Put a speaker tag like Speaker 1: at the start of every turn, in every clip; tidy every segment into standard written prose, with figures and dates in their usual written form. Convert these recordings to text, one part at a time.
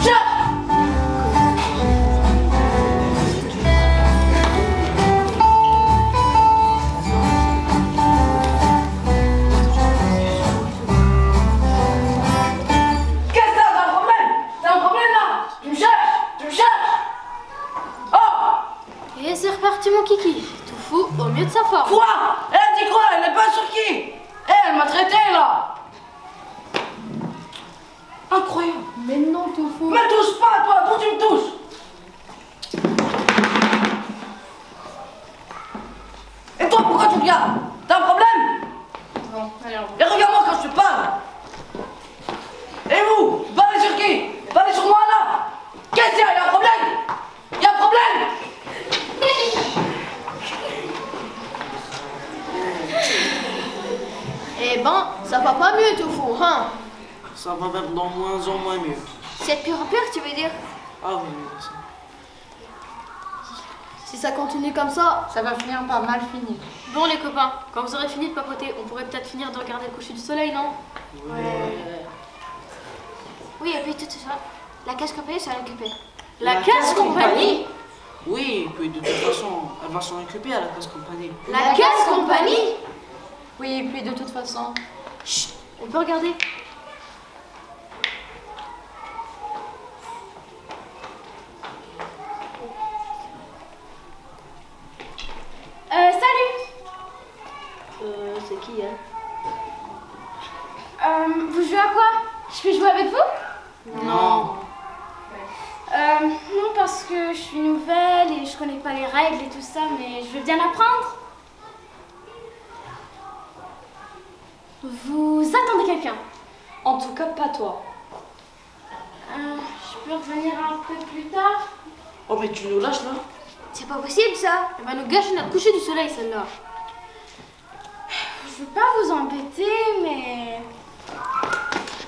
Speaker 1: me cherches?
Speaker 2: Et c'est reparti mon kiki, tout fou au mieux de sa forme.
Speaker 1: Quoi? Elle a dit quoi? Elle n'est pas sur qui? Elle m'a traité là. Incroyable.
Speaker 2: Mais non, tout fou.
Speaker 1: Me touche pas toi, d'où tu me touches? Et toi pourquoi tu me regardes? T'as un problème?
Speaker 2: Non, allez,
Speaker 1: Et regarde-moi quand je te parle. Et vous? Parlez sur qui? Parlez sur moi là. Qu'est-ce qu'il y a? Y'a un problème? Y'a un problème?
Speaker 2: Eh ben, ça va pas mieux tout fou, hein?
Speaker 3: Ça va même dans moins en moins mieux.
Speaker 2: C'est de pire en pire, tu veux dire?
Speaker 3: Ah oui, ça.
Speaker 2: Si ça continue comme ça,
Speaker 4: Ça va finir par mal finir.
Speaker 2: bon les copains, quand vous aurez fini de papoter, on pourrait peut-être finir de regarder le coucher du soleil, non? Oui, et puis tout ça, la casse compagnie, ça va l'occuper. La casse compagnie?
Speaker 3: Oui, et puis de toute façon, elle va s'en occuper à la casse compagnie.
Speaker 2: La casse compagnie?
Speaker 4: Oui, et puis de toute façon.
Speaker 2: Chut, on peut regarder.
Speaker 5: Salut.
Speaker 2: C'est qui, hein?
Speaker 5: Vous jouez à quoi? Je peux jouer avec vous?
Speaker 3: Non.
Speaker 5: Non, parce que je suis nouvelle et je connais pas les règles et tout ça, mais je veux bien apprendre. Vous attendez quelqu'un?
Speaker 4: En tout cas, pas toi.
Speaker 5: Je peux revenir un peu plus tard?
Speaker 3: Oh, mais tu nous lâches là?
Speaker 2: C'est pas possible ça! Elle va nous gâcher notre coucher du soleil celle-là.
Speaker 5: Je veux pas vous embêter, mais...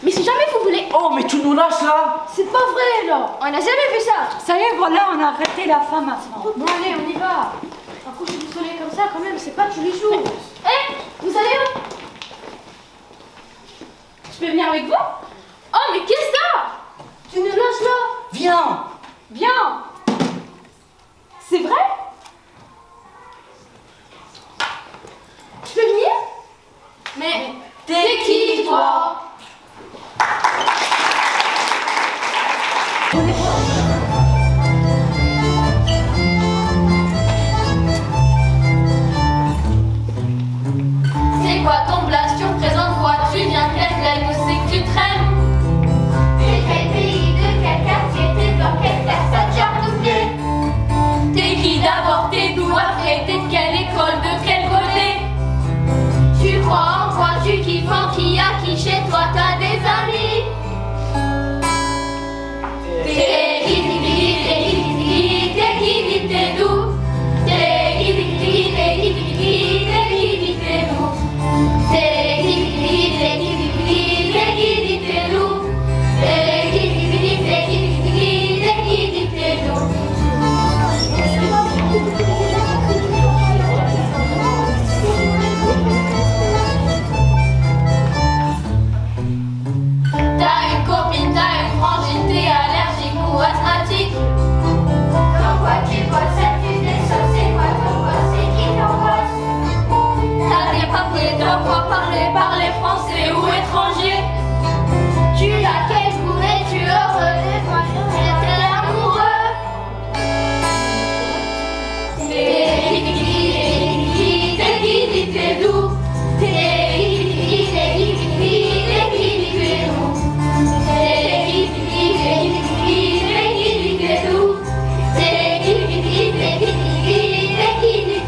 Speaker 5: Mais si jamais vous voulez...
Speaker 3: Oh, mais tu nous lâches là?
Speaker 5: C'est pas vrai, là!
Speaker 2: On n'a jamais vu ça!
Speaker 4: Ça y est, voilà, on a arrêté la fin maintenant.
Speaker 5: Bon, allez, on y va! Un coucher du soleil comme ça, quand même, c'est pas tous les jours! Hé! Vous allez où? Je peux venir avec vous?
Speaker 2: Oh mais qu'est-ce que c'est?
Speaker 5: Tu nous lâches là?
Speaker 3: Viens!
Speaker 5: Viens! C'est vrai? Je peux venir?
Speaker 2: Mais
Speaker 5: T'es qui, toi?
Speaker 2: c'est quoi ton blast? Présente-toi, tu viens quelle plaine? Où c'est que tu traînes?
Speaker 6: De quel pays, de quel quartier, t'es dans quelle classe, t'as déjà doublé?
Speaker 2: T'es qui d'abord? T'es d'où après? T'es de quelle école? De quel côté?
Speaker 6: Tu crois en quoi, tu kiffes en qui, à qui chez toi t'as des amis? T'es qui, t'es d'où? T'es qui, t'es d'où? T'es qui, t'es d'où? T'es d'où?
Speaker 2: T'as une copine, t'as une frangine, t'es allergique ou asthmatique?
Speaker 6: Dans quoi tu bosses, tu déçois, c'est quoi ton boss, c'est qui ton boss?
Speaker 2: T'as des papiers, de quoi parler français ou étranger?
Speaker 6: Tu as quel goût et tu heureux de toi, j'étais amoureux. T'es qui, t'es d'où? T'es qui, t'es d'où? T'es qui, t'es d'où?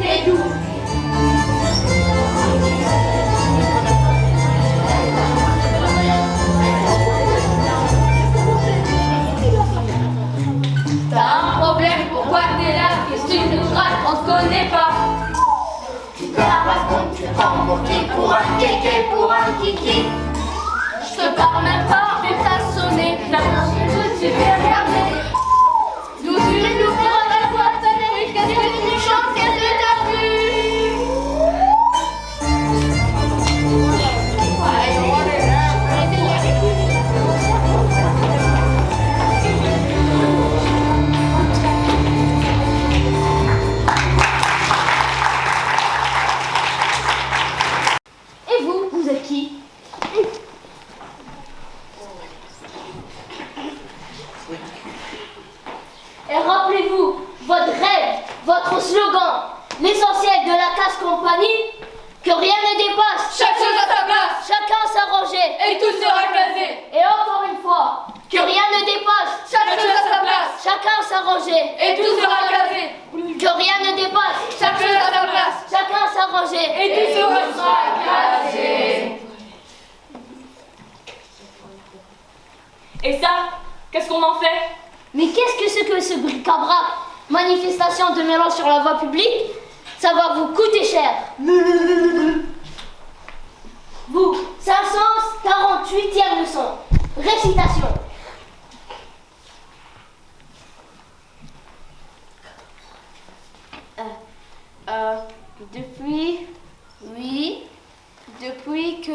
Speaker 6: T'es d'où?
Speaker 2: T'as un problème, pourquoi t'es là? Qu'est-ce que tu nous rates, on te connaît pas?
Speaker 6: Tu te racontes, tu te prends pour qui? Pour un kéké, pour un kiki.
Speaker 2: Je te parle même pas, fais ta sonner.
Speaker 6: Tu fais regarder.
Speaker 2: Nous tu nous prends la boîte, qu'est-ce que tu chantes, qu'est-ce que t'as vu? Et rappelez-vous, votre rêve, votre slogan, l'essentiel de la casse compagnie, que rien ne dépasse.
Speaker 1: Chaque chose à sa place.
Speaker 2: Chacun s'arranger.
Speaker 1: Et tout sera casé.
Speaker 2: Et encore une fois, que rien ne dépasse.
Speaker 1: Chaque chose à sa place.
Speaker 2: Chacun s'arranger.
Speaker 1: Et tout sera casé.
Speaker 2: Que rien ne dépasse.
Speaker 1: Chaque chose à sa place.
Speaker 2: Chacun s'arranger.
Speaker 1: Et tout sera casé.
Speaker 4: Et ça, qu'est-ce qu'on en fait?
Speaker 2: Mais qu'est-ce que ce bric-à-brac? Manifestation de mélange sur la voie publique? Ça va vous coûter cher. Vous, 548e leçon. Récitation.
Speaker 5: Depuis que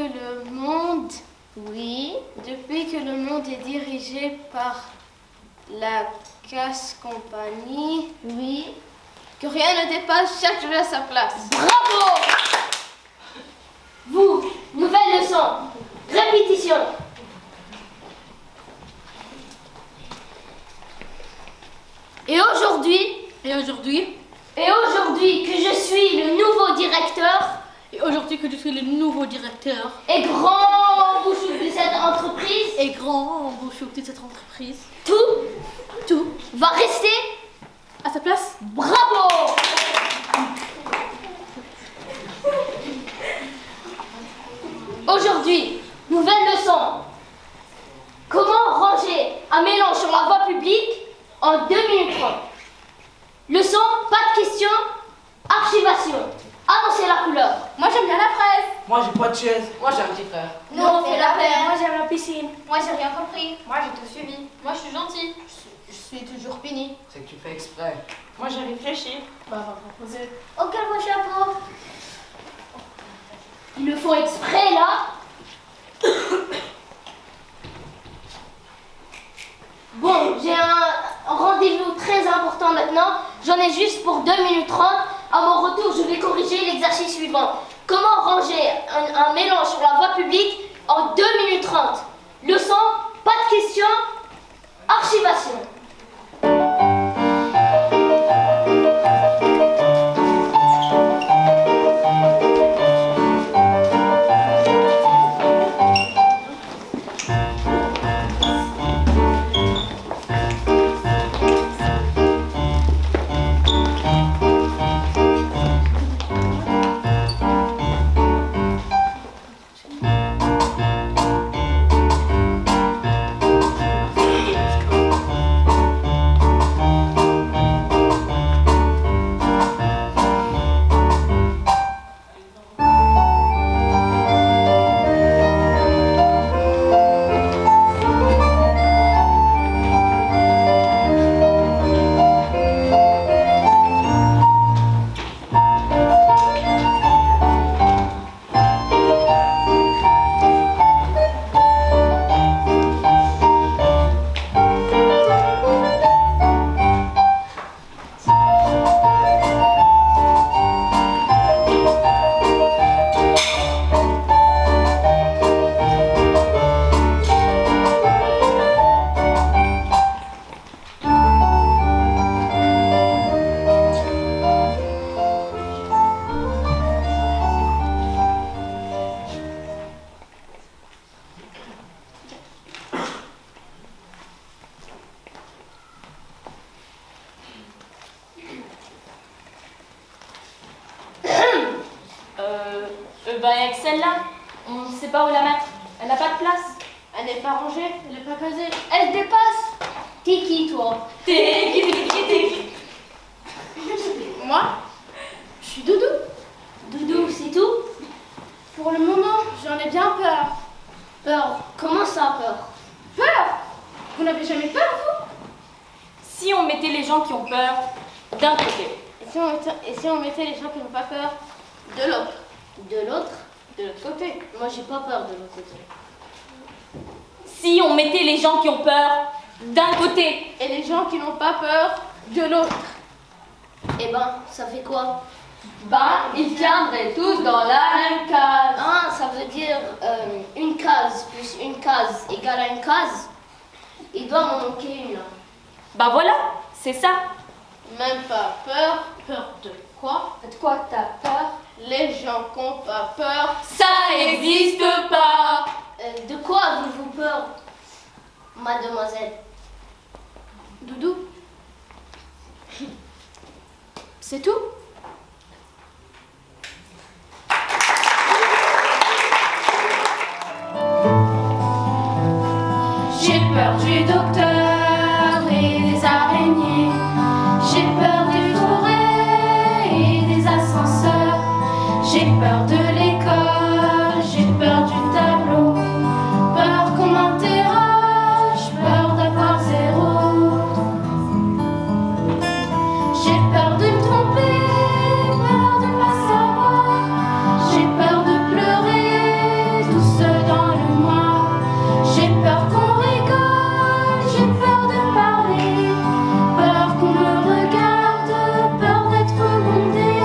Speaker 5: le monde est dirigé par la casse compagnie,
Speaker 2: Oui.
Speaker 5: que rien ne dépasse, chaque chose à sa place.
Speaker 2: Bravo! Vous, nouvelle leçon. Répétition. Et aujourd'hui que je suis le nouveau directeur et grand bouchou de cette entreprise, tout va rester
Speaker 5: À sa place.
Speaker 2: bravo! Aujourd'hui, nouvelle leçon. Comment ranger un mélange sur la voie publique en 2 minutes 30? Leçon, pas de questions, archivation. Annoncez la couleur.
Speaker 5: Moi j'aime bien la fraise.
Speaker 3: Moi, j'ai pas de chaise. Moi, j'ai un petit frère.
Speaker 2: Nous, on fait la paire.
Speaker 5: Moi j'aime la piscine.
Speaker 6: Moi j'ai rien compris.
Speaker 5: Moi j'ai tout suivi.
Speaker 6: Moi je suis gentille.
Speaker 5: Je suis toujours puni.
Speaker 3: C'est que tu fais exprès.
Speaker 4: Moi, j'ai réfléchi.
Speaker 5: Bah, on va proposer.
Speaker 2: Aucun vos chapeaux. Ils le font exprès là. Bon, j'ai un rendez-vous très important maintenant. J'en ai juste pour 2 minutes 30. À mon retour, je vais corriger l'exercice suivant. Comment ranger un mélange sur la voie publique en 2 minutes 30? Leçon, pas de questions, archivation.
Speaker 4: Ben, avec celle-là, on ne sait pas où la mettre. Elle n'a pas de place.
Speaker 5: Elle n'est pas rangée, elle n'est pas casée.
Speaker 2: Elle dépasse. T'es qui, toi?
Speaker 4: T'es qui?
Speaker 5: Moi, je suis Doudou.
Speaker 2: Doudou, c'est tout?
Speaker 5: Pour le moment, j'en ai bien peur.
Speaker 2: Peur? Comment ça, peur?
Speaker 5: Peur? Vous n'avez jamais peur, vous?
Speaker 4: Si on mettait les gens qui ont peur d'un côté.
Speaker 5: Et si on mettait les gens qui n'ont pas peur de l'autre?
Speaker 2: De l'autre?
Speaker 5: De l'autre côté.
Speaker 2: Moi, j'ai pas peur de l'autre côté.
Speaker 4: Si on mettait les gens qui ont peur d'un côté.
Speaker 5: Et les gens qui n'ont pas peur de l'autre.
Speaker 2: Eh ben, ça fait quoi?
Speaker 4: Ben, ils tiendraient tous dans la même case.
Speaker 2: Ah, ça veut dire une case plus une case égale à une case. Il doit m'en manquer une.
Speaker 4: Bah voilà, c'est ça.
Speaker 7: Même pas peur. Peur de quoi?
Speaker 2: De quoi t'as peur?
Speaker 7: Les gens qui n'ont pas peur.
Speaker 4: Ça n'existe pas.
Speaker 2: De quoi avez-vous peur, mademoiselle?
Speaker 5: Doudou. C'est tout?
Speaker 6: J'ai peur du docteur et des araignées. J'ai peur des forêts et des ascenseurs. J'ai peur de l'école, j'ai peur du tableau. Peur qu'on m'interroge, peur d'avoir zéro. J'ai peur de me tromper, peur de ne pas savoir. J'ai peur de pleurer tout seul dans le noir. J'ai peur qu'on rigole, j'ai peur de parler. Peur qu'on me regarde, peur d'être grondée.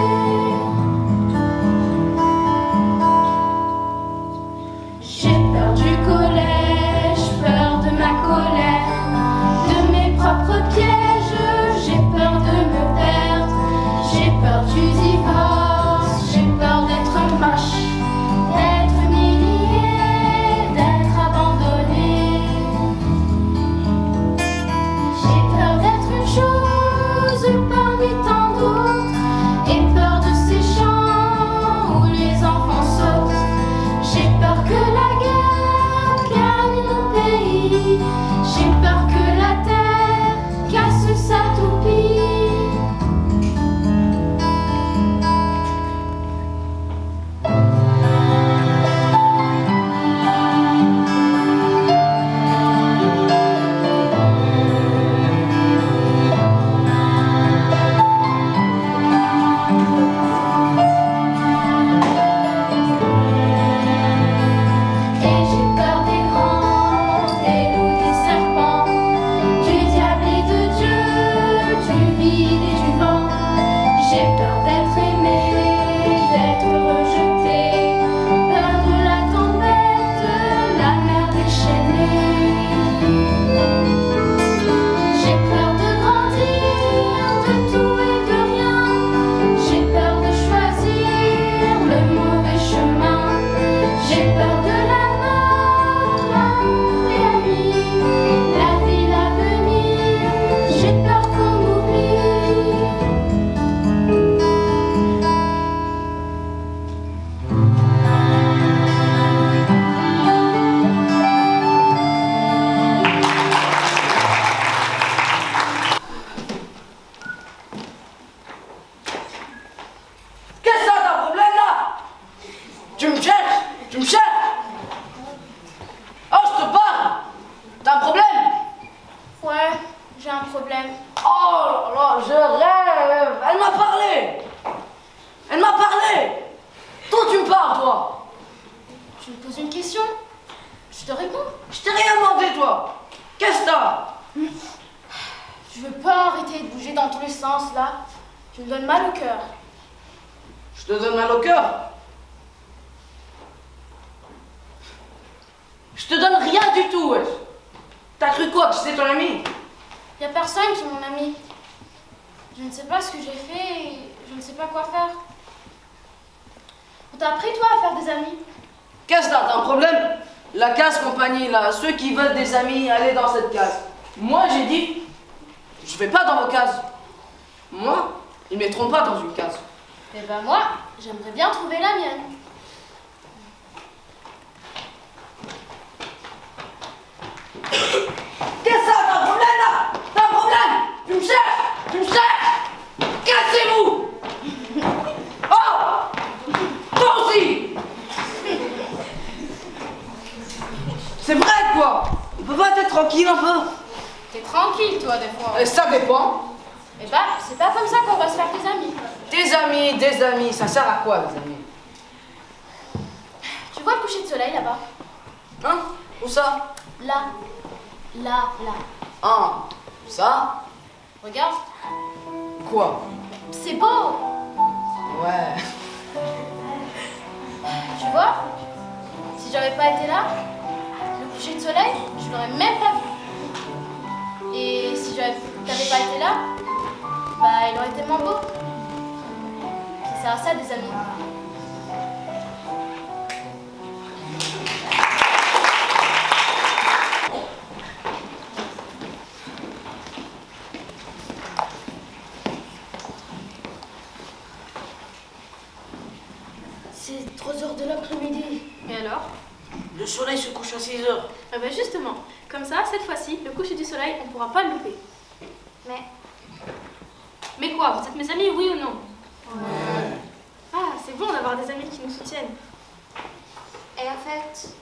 Speaker 6: J'ai peur du collège, peur de ma colère, de mes propres pièges, j'ai peur de me perdre. J'ai peur du divorce, j'ai peur d'être moche, d'être humiliée, d'être abandonnée. J'ai peur d'être une chose parmi tant d'autres, et peur de ces champs où les enfants sautent. J'ai peur que la guerre gagne mon pays. J'ai peur que la terre casse sa toupie. Et j'ai peur des grands, des loups, des serpents, du diable et de Dieu, du vide et du vent. J'ai peur d'être aimée, d'être rejetée, peur de la tempête, de la mer déchaînée. J'ai peur de grandir, de tout et de rien. J'ai peur de choisir le mauvais chemin. J'ai peur de la mort, l'amour et la nuit, la vie, l'avenir. J'ai peur qu'on m'oublie.
Speaker 1: Qu'est-ce que t'as un problème là? Tu me cherches? Tu me cherches? Oh, je te parle! T'as un problème?
Speaker 5: Ouais, j'ai un problème.
Speaker 1: Oh là là, je rêve! Elle m'a parlé! Elle m'a parlé! Toi, tu me parles, toi!
Speaker 5: Tu me poses une question? Je te réponds.
Speaker 1: Je t'ai rien demandé, toi! Qu'est-ce que t'as?
Speaker 5: Je veux pas arrêter de bouger dans tous les sens là. Tu me donnes mal au cœur.
Speaker 1: Je te donne mal au cœur? Je te donne rien du tout, wesh! T'as cru quoi, que j'étais ton ami?
Speaker 5: Y a personne qui est mon ami. Je ne sais pas ce que j'ai fait et je ne sais pas quoi faire. On t'a appris toi à faire des amis?
Speaker 1: Qu'est-ce que t'as un problème? La case compagnie, là, ceux qui veulent des amis, allez dans cette case. Moi, j'ai dit, je vais pas dans vos cases. Moi, ils mettront pas dans une case.
Speaker 5: Eh ben moi, j'aimerais bien trouver la mienne.
Speaker 1: Qu'est-ce que ça? T'as un problème là? T'as un problème? Tu me cherches? Tu me cherches? Cassez-vous! Oh! Toi aussi! C'est vrai quoi? On peut pas être tranquille un peu?
Speaker 5: T'es tranquille toi des fois.
Speaker 1: Et ça dépend.
Speaker 5: Eh ben, c'est pas comme ça qu'on va se faire des amis.
Speaker 1: Des amis, ça sert à quoi les amis?
Speaker 5: Tu vois le coucher de soleil là-bas?
Speaker 1: Hein? Où ça?
Speaker 5: Là. Là.
Speaker 1: Ah, ça?
Speaker 5: Regarde.
Speaker 1: Quoi?
Speaker 5: C'est beau.
Speaker 1: Ouais.
Speaker 5: Tu vois? Si j'avais pas été là, le coucher de soleil, je l'aurais même pas vu. pas été là, bah il aurait été moins beau. Ça sert à ça des amis.
Speaker 2: C'est 3 heures de l'après-midi.
Speaker 7: Et alors?
Speaker 3: Le soleil se couche à 6 heures.
Speaker 7: Ah bah justement, comme ça, cette fois-ci, le coucher du soleil, on pourra pas le louper. Mais quoi, vous êtes mes amis, oui ou non? Ah, c'est bon d'avoir des amis qui nous soutiennent.
Speaker 2: Et en fait,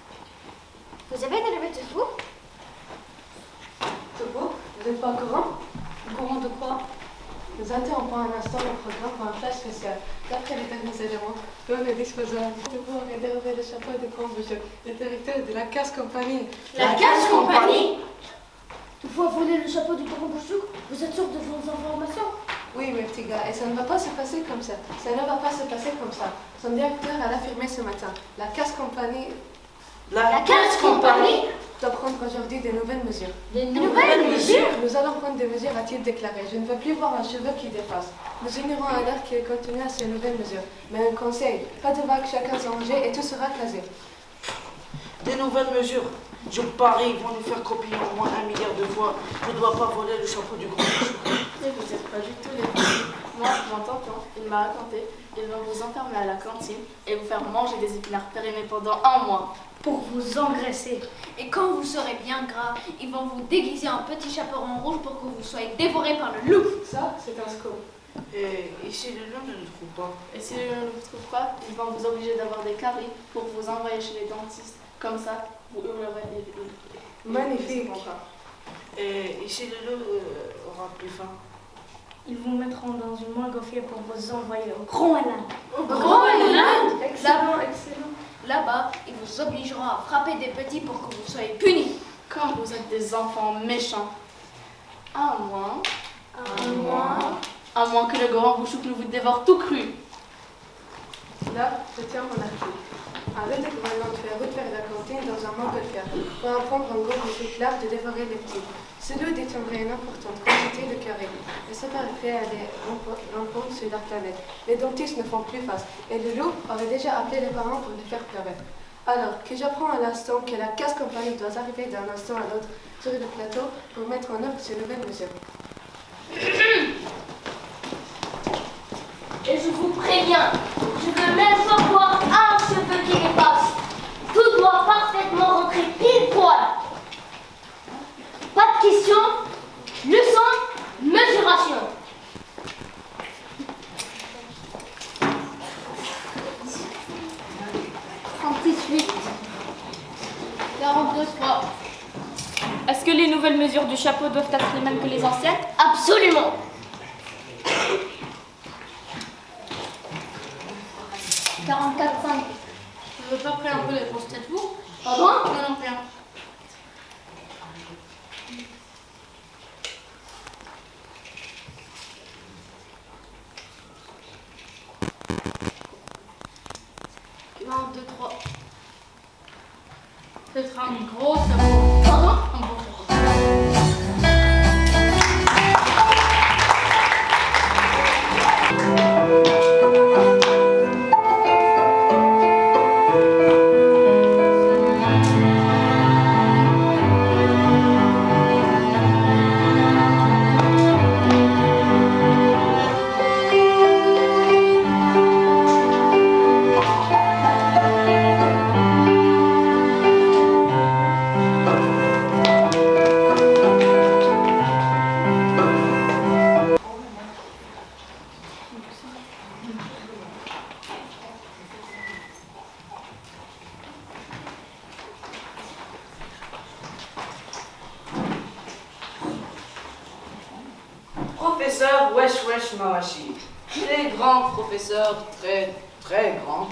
Speaker 2: vous avez des levées de vous?
Speaker 8: Togo, vous n'êtes pas au courant?
Speaker 7: Au courant de quoi?
Speaker 8: Nous interrompons un instant le programme pour un flash spécial. D'après les derniers éléments, l'on est disposé à aurait dérobé le chapeau de grand monsieur, le directeur de la casse compagnie.
Speaker 2: La casse compagnie? De vous voler le chapeau du grand bouchou? Vous êtes sûr de vos informations?
Speaker 8: Oui, mes petits gars, et ça ne va pas se passer comme ça. Ça ne va pas se passer comme ça. Son directeur a affirmé ce matin. La casse compagnie
Speaker 2: La casse compagnie?
Speaker 8: doit prendre aujourd'hui de nouvelles mesures.
Speaker 2: Des nouvelles mesures?
Speaker 8: Nous allons prendre des mesures, a-t-il déclaré. Je ne veux plus voir un cheveu qui dépasse. Nous ignorons alors qu'il continue à ces nouvelles mesures. Mais un conseil, pas de vagues, chacun son rangé et tout sera casé.
Speaker 3: Des nouvelles mesures. Je parie, ils vont nous faire copier au moins 1 milliard de fois. Je ne dois pas voler le chapeau du grand bouchou.
Speaker 7: Et vous n'êtes pas du tout les petits. Moi, mon tonton, il m'a raconté, ils vont vous enfermer à la cantine et vous faire manger des épinards périmés pendant 1 mois.
Speaker 9: Pour vous engraisser. Et quand vous serez bien gras, ils vont vous déguiser en petit chaperon rouge pour que vous soyez dévoré par le loup.
Speaker 8: Ça, c'est un scoop.
Speaker 3: Et ici, le lion ne le trouve pas.
Speaker 7: Et si le ne vous trouve pas, ils vont vous obliger d'avoir des caries pour vous envoyer chez les dentistes. Comme ça, vous hurlerez et
Speaker 8: Magnifique.
Speaker 3: Et ici, le loup aura plus faim.
Speaker 9: Ils vous mettront dans une montgolfière pour vous envoyer au Groenland.
Speaker 7: Au Groenland?
Speaker 8: Excellent, excellent.
Speaker 9: Là-bas, ils vous obligeront à frapper des petits pour que vous soyez punis.
Speaker 7: Quand vous êtes des enfants méchants. À moins que le grand bouchouk ne vous dévore tout cru.
Speaker 8: Là, je tiens mon article. Arrête de Groenland faire route vers la cantine dans un montgolfière pour apprendre en gros aux esclaves de dévorer les petits. Ce loup détiendrait une importante quantité de carrés et se fait à des rencontres sur la planète. Les dentistes ne font plus face et le loup aurait déjà appelé les parents pour les faire pleurer. Alors que j'apprends à l'instant que la casse compagnie doit arriver d'un instant à l'autre sur le plateau pour mettre en œuvre ces nouvelles mesures.
Speaker 2: Et je vous préviens, je veux même pas voir un cheveu qui dépasse. Tout doit parfaitement rentrer pile poil. Pas de questions. Leçon, mesuration. 38.
Speaker 7: 42-3.
Speaker 4: Est-ce que les nouvelles mesures du chapeau doivent être les mêmes que les anciennes?
Speaker 2: Absolument.
Speaker 5: 44,5.
Speaker 7: Je veux pas prendre un peu les grosses têtes, vous?
Speaker 2: Pardon?
Speaker 7: Non, non, rien. Un, deux, trois. Ce sera un gros chapeau.
Speaker 2: Pardon?
Speaker 7: Un beau chapeau.
Speaker 1: Professeur Wesh Wesh Mawashi, très grand professeur, très très grand,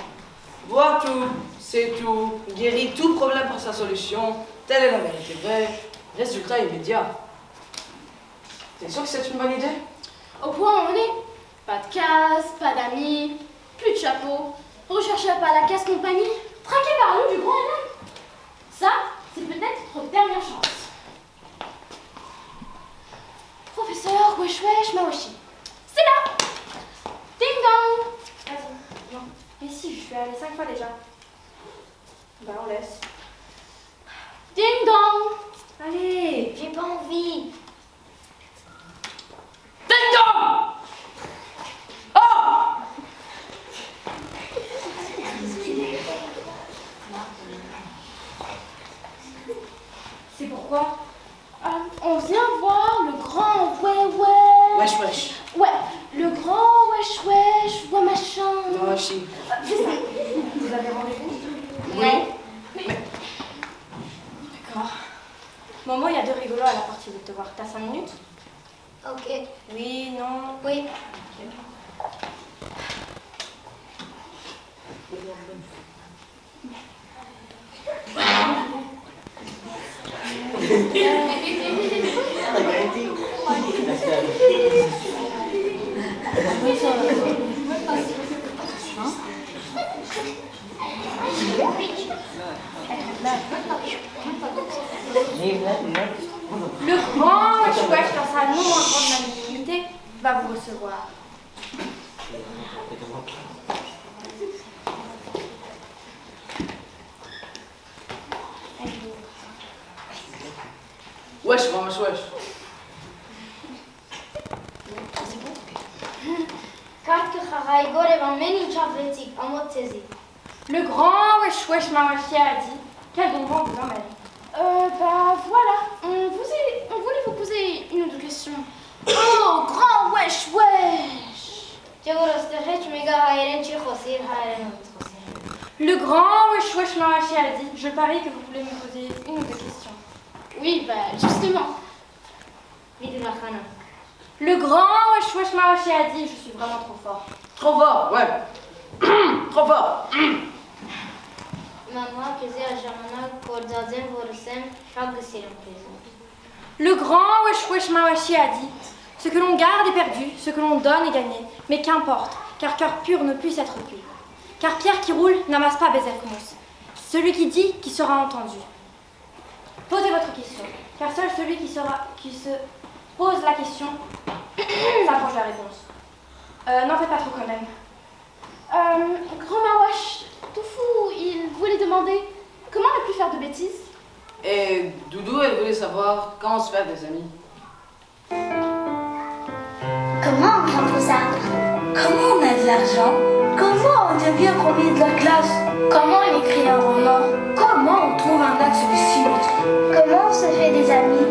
Speaker 1: voit tout, sait tout, guérit tout problème par sa solution, telle est la vérité vraie, résultat immédiat. T'es sûr que c'est une bonne idée?
Speaker 5: Au point où on est, pas de casse, pas d'amis, plus de chapeau, recherché par la casse compagnie, traqué par nous du Groenland. Ça, c'est peut-être notre dernière chance. Professeur, wesh wesh Mawashi. C'est là. Ding dong.
Speaker 9: Vas-y, non. Mais si, je suis allée 5 fois déjà. Bah, on laisse.
Speaker 5: Ding dong.
Speaker 9: Allez!
Speaker 2: J'ai pas envie.
Speaker 1: Ding dong! Oh!
Speaker 9: C'est pourquoi?
Speaker 5: On vient voir le grand ouais.
Speaker 1: Wesh wesh.
Speaker 5: Ouais, le grand wesh wesh, ouais machin.
Speaker 1: Mawashi.
Speaker 5: C'est ça.
Speaker 9: Vous avez rendez-vous?
Speaker 1: Oui.
Speaker 9: D'accord. Momo, il y a 2 rigolos à la partie de te voir. T'as 5 minutes?
Speaker 2: Ok.
Speaker 9: Oui, non.
Speaker 2: Oui.
Speaker 9: Le grand wesh wesh dans sa non moins grande magnanimité va vous recevoir.
Speaker 1: Wesh, wesh, wesh.
Speaker 2: Carte que Harai Gore va mener chavletik en mode saisie.
Speaker 9: Le grand wesh wesh Mawashi a dit quel bon vent vous emmène.
Speaker 5: Bah voilà, on voulait vous poser une autre question. Oh, grand wesh wesh.
Speaker 9: Le grand wesh wesh Mawashi a dit je parie que vous voulez me poser une ou 2 questions.
Speaker 5: Oui, bah justement.
Speaker 9: Le grand wesh wesh Mawashi a dit je suis vraiment trop fort.
Speaker 1: Trop fort, ouais. Trop fort.
Speaker 9: Le grand wesh wesh Mawashi a dit ce que l'on garde est perdu, ce que l'on donne est gagné, mais qu'importe, car cœur pur ne puisse être pur. Car pierre qui roule n'amasse pas Bezerkmos. Celui qui dit qui sera entendu. Posez votre question, car seul celui qui se pose la question s'approche de la réponse. N'en faites pas trop quand même.
Speaker 5: Grand Mawash, Toufou, il voulait demander comment ne plus faire de bêtises.
Speaker 1: Et Doudou, elle voulait savoir comment se faire des amis.
Speaker 10: Comment on vient tout ça? Comment on a de l'argent? Comment on devient premier de la classe? Comment on écrit un roman? Comment on trouve un axe sur les 6 mètres? Comment on se fait des amis?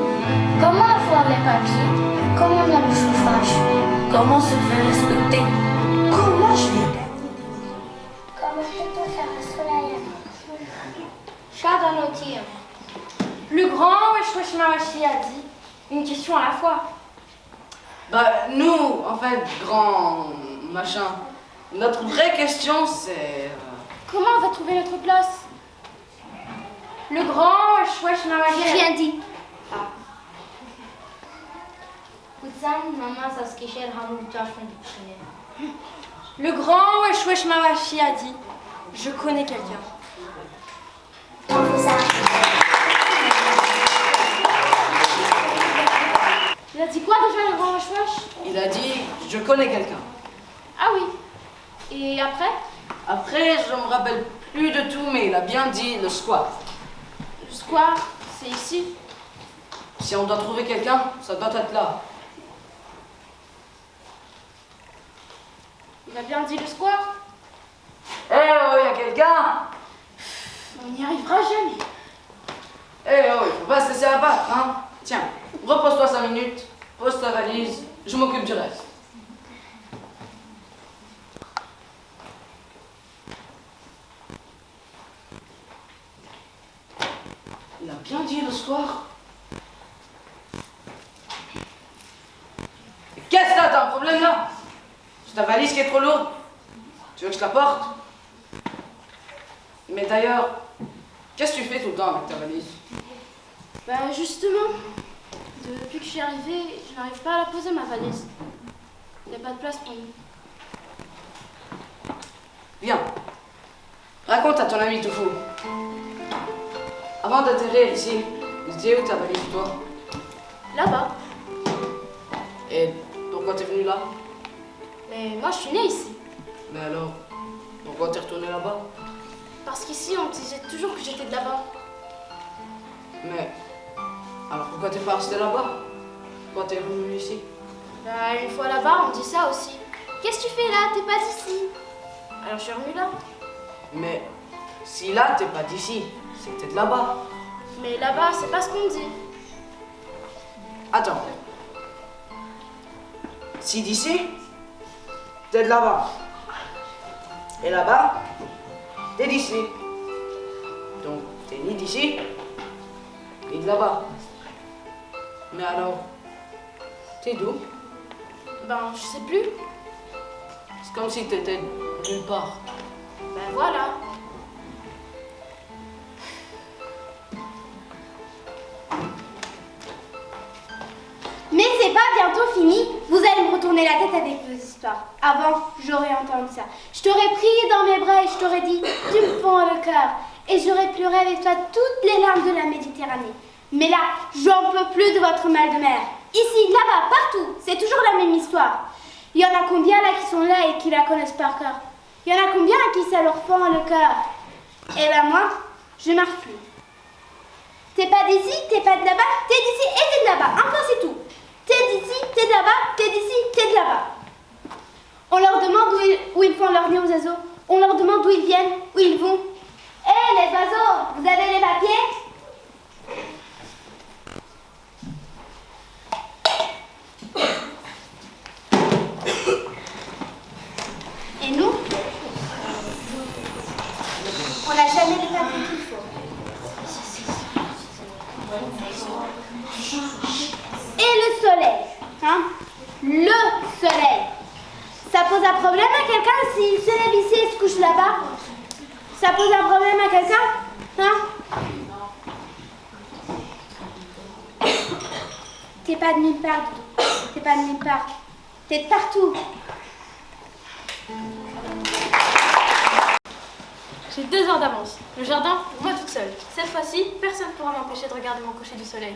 Speaker 10: Comment avoir les papiers? Comment on a le chauffage? Comment se faire respecter? Comment je vais gagner des vies? Comment peut-on faire le soleil?
Speaker 9: Le grand wesh wesh Mawashi a dit une question à la fois.
Speaker 1: Bah, nous, en fait, grand machin, notre vraie question, c'est...
Speaker 5: Comment on va trouver notre place?
Speaker 9: Le grand wesh wesh Mawashi a dit.
Speaker 2: Rien dit.
Speaker 9: Le grand wesh wesh Mawashi a dit je connais quelqu'un.
Speaker 5: Il a dit quoi déjà le grand wesh wesh?
Speaker 1: Il a dit, je connais quelqu'un.
Speaker 5: Ah oui. Et après?
Speaker 1: Après, je me rappelle plus de tout, mais il a bien dit le squat.
Speaker 5: Le square, c'est ici.
Speaker 1: Si on doit trouver quelqu'un, ça doit être là.
Speaker 5: Il a bien dit le square.
Speaker 1: Eh oh, il y a quelqu'un?
Speaker 5: On n'y arrivera jamais.
Speaker 1: Eh oh, il faut pas se laisser abattre, hein. Tiens, repose-toi 5 minutes, pose ta valise, je m'occupe du reste. Il a bien dit le soir. Qu'est-ce que t'as un problème là? C'est ta valise qui est trop lourde. Tu veux que je la porte? Mais d'ailleurs, qu'est-ce que tu fais tout le temps avec ta valise?
Speaker 5: Bah justement, depuis que je suis arrivée, je n'arrive pas à la poser ma valise. Il n'y a pas de place pour nous.
Speaker 1: Viens, raconte à ton ami tout fou. Avant d'atterrir ici, tu dis où ta valise toi?
Speaker 5: Là-bas.
Speaker 1: Et
Speaker 5: moi, je suis née ici.
Speaker 1: Mais alors, pourquoi t'es retourné là-bas?
Speaker 5: Parce qu'ici, on me disait toujours que j'étais de là-bas.
Speaker 1: Mais, alors pourquoi t'es pas resté là-bas? Pourquoi t'es revenu ici?
Speaker 5: Bah, une fois là-bas, on dit ça aussi. Qu'est-ce que tu fais là? T'es pas d'ici. Alors, je suis revenue là.
Speaker 1: Mais, si là t'es pas d'ici, c'est peut-être là-bas.
Speaker 5: Mais là-bas, c'est pas ce qu'on me dit.
Speaker 1: Attends. Si d'ici, t'es de là-bas. Et là-bas, t'es d'ici. Donc, t'es ni d'ici, ni de là-bas. Mais alors, t'es d'où?
Speaker 5: Ben, je sais plus.
Speaker 1: C'est comme si t'étais nulle part.
Speaker 5: Ben voilà.
Speaker 6: Mais c'est pas bientôt fini. Vous allez me retourner la tête avec vos histoires. Avant, j'aurais entendu ça. Je t'aurais pris dans mes bras et je t'aurais dit, tu me fends le cœur. Et j'aurais pleuré avec toi toutes les larmes de la Méditerranée. Mais là, j'en peux plus de votre mal de mer. Ici, là-bas, partout, c'est toujours la même histoire. Il y en a combien là qui sont là et qui la connaissent par cœur? Il y en a combien à qui ça leur fend le cœur? Et ben moi, je marche plus. T'es pas d'ici, t'es pas de là-bas, t'es d'ici et t'es de là-bas. Un point, c'est tout. T'es d'ici, t'es de là-bas, t'es d'ici, t'es de là-bas. On leur demande où ils font leur nid aux oiseaux. On leur demande d'où ils viennent, où ils vont. Hé, les oiseaux, vous avez les papiers? Et nous, on n'a jamais les papiers qu'il faut. Et le soleil, hein? Le soleil. Ça pose un problème à quelqu'un s'il se lève ici et se couche là-bas? Ça pose un problème à quelqu'un? Hein? T'es pas de nulle part, Doudou. T'es pas de nulle part. T'es de partout.
Speaker 5: J'ai 2 heures d'avance. Le jardin, pour moi toute seule. Cette fois-ci, personne ne pourra m'empêcher de regarder mon coucher du soleil.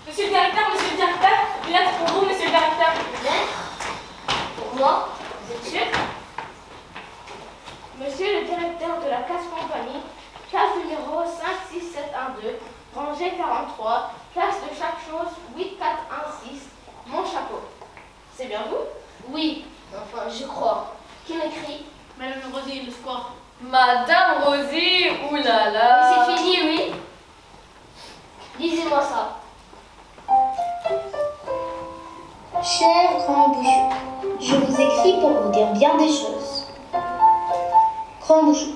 Speaker 4: Monsieur le directeur, une lettre pour vous, monsieur le directeur.
Speaker 2: Une lettre? Pour moi? Vous êtes sûr? Monsieur le directeur de la classe compagnie, classe numéro 56712, rangée 43, classe de chaque chose 8416, mon chapeau. C'est bien vous? Oui, enfin je crois. Qui m'écrit?
Speaker 5: Madame Rosie, le square.
Speaker 4: Madame Rosie, oulala.
Speaker 2: C'est fini, oui. Lisez-moi ça.
Speaker 10: Cher Grand Bouchou, je vous écris pour vous dire bien des choses. Grand Bouchou,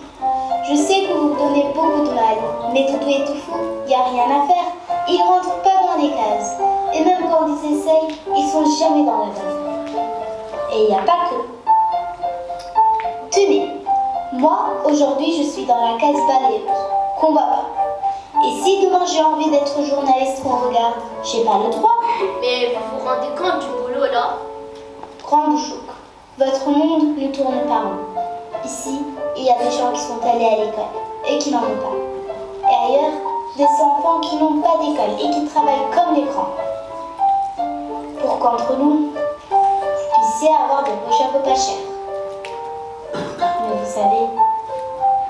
Speaker 10: je sais que vous vous donnez beaucoup de mal, mais Doudou est tout fou, il n'y a rien à faire. Ils rentrent pas dans les cases. Et même quand ils essayent, ils sont jamais dans la bonne. Et il n'y a pas que. Tenez, moi, aujourd'hui, je suis dans la case balayeuse, qu'on voit pas. Et si demain j'ai envie d'être journaliste qu'on regarde, j'ai pas le droit.
Speaker 2: Mais vous vous rendez compte du boulot là?
Speaker 10: Grand Bouchouk, votre monde ne tourne pas rond. Ici, il y a des gens qui sont allés à l'école et qui n'en ont pas. Et ailleurs, des enfants qui n'ont pas d'école et qui travaillent comme les grands. Pour qu'entre nous, vous puissiez avoir de beaux chapeaux pas chers. Mais vous savez,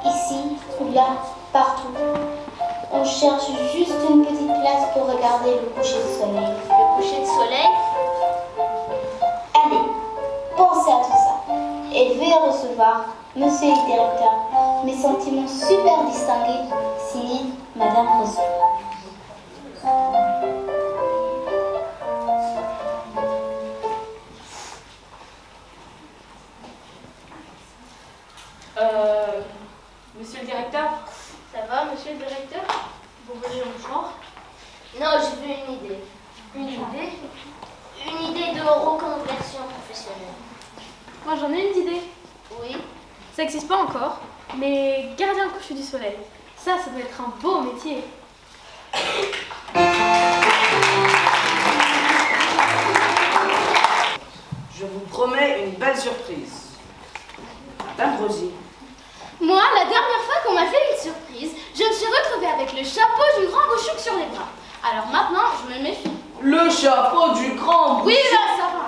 Speaker 10: ici ou là, partout, on cherche juste une petite place pour regarder le coucher du soleil.
Speaker 2: Le coucher de soleil?
Speaker 10: Allez, pensez à tout ça et veuillez recevoir, monsieur le directeur, mes sentiments super distingués, signé Madame Rosie.
Speaker 4: Monsieur le directeur.
Speaker 2: Ça va, monsieur le directeur?
Speaker 5: Vous voulez un mouchoir?
Speaker 2: Non, je veux une idée. Une idée? Une idée de reconversion professionnelle.
Speaker 5: Moi j'en ai une idée.
Speaker 2: Oui.
Speaker 5: Ça n'existe pas encore, mais gardien coucher du soleil, ça doit être un beau métier.
Speaker 1: Je vous promets une belle surprise. Madame Rosie.
Speaker 6: Moi, la dernière fois qu'on m'a fait une surprise, je me suis retrouvée avec le chapeau du Grand Bouchouk sur les bras. Alors maintenant, je me méfie.
Speaker 1: Le chapeau du grand
Speaker 5: Oui,
Speaker 1: boucher.
Speaker 5: là, ça va.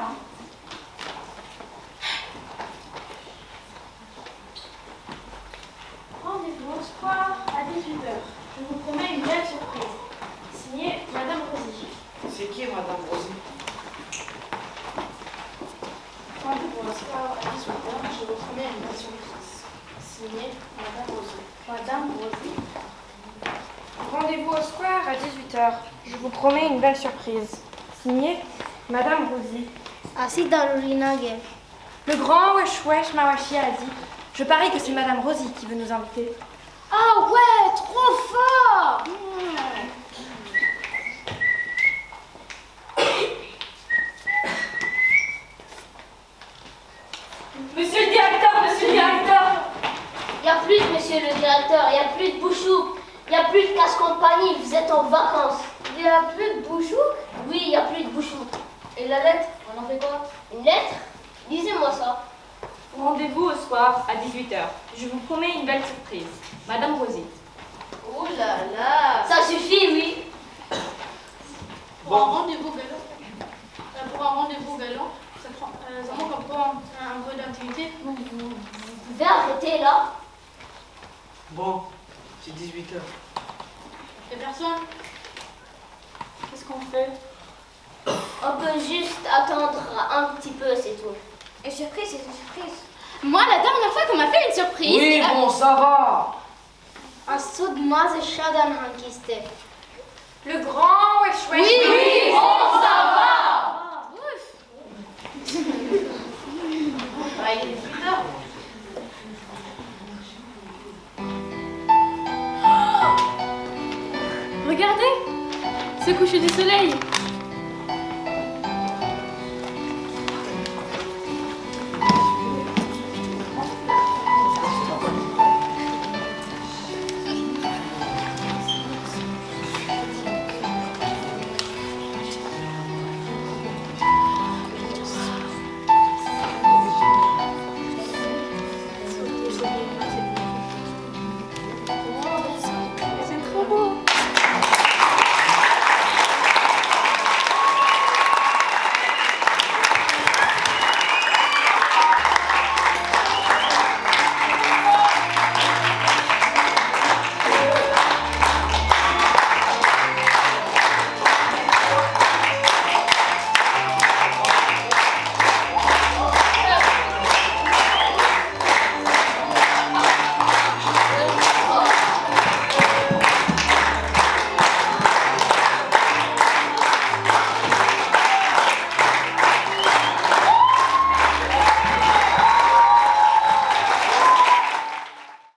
Speaker 6: Rendez-vous au square à 18h. Je vous promets une belle surprise. Signé Madame Rosy.
Speaker 3: C'est qui, Madame Rosy?
Speaker 6: Rendez-vous au square à 18h. Je vous promets une belle surprise. Signé Madame Rosy. Madame Rosy.
Speaker 9: Rendez-vous au square à 18h. Je vous promets une belle surprise. Signé Madame Rosy.
Speaker 2: Assis dans l'urinague.
Speaker 9: Le grand wesh wesh mawashi a dit. Je parie que c'est Madame Rosy qui veut nous inviter.
Speaker 5: Ah ouais, trop fort.
Speaker 4: Monsieur le directeur, monsieur le directeur.
Speaker 2: Il n'y a plus de monsieur le directeur, il n'y a plus de bouchou, il n'y a plus de casse-compagnie, vous êtes en vacances. Il n'y a plus de bouchou? Oui, il n'y a plus de bouchou. Et la lettre, on en fait quoi? Une lettre? Lisez-moi ça.
Speaker 4: Rendez-vous au soir à 18h. Je vous promets une belle surprise. Madame Rosy.
Speaker 5: Oh là là.
Speaker 2: Ça suffit, oui.
Speaker 5: Pour un rendez-vous galant, ça manque un peu un peu d'intimité.
Speaker 2: Vous devez arrêter là.
Speaker 3: Bon, c'est 18h.
Speaker 5: Et personne. Qu'est-ce qu'on fait?
Speaker 2: On peut juste attendre un petit peu, c'est tout.
Speaker 6: Une surprise, c'est une surprise.
Speaker 5: Moi, la dernière fois qu'on m'a fait une surprise.
Speaker 1: Oui, bon, ça va.
Speaker 2: Un saut de moi, c'est Shadan Hankiste.
Speaker 9: Le grand wesh wesh.
Speaker 5: Oui,
Speaker 1: Bon, ça va.
Speaker 5: Ah, il est 18h. Regardez, ce coucher du soleil.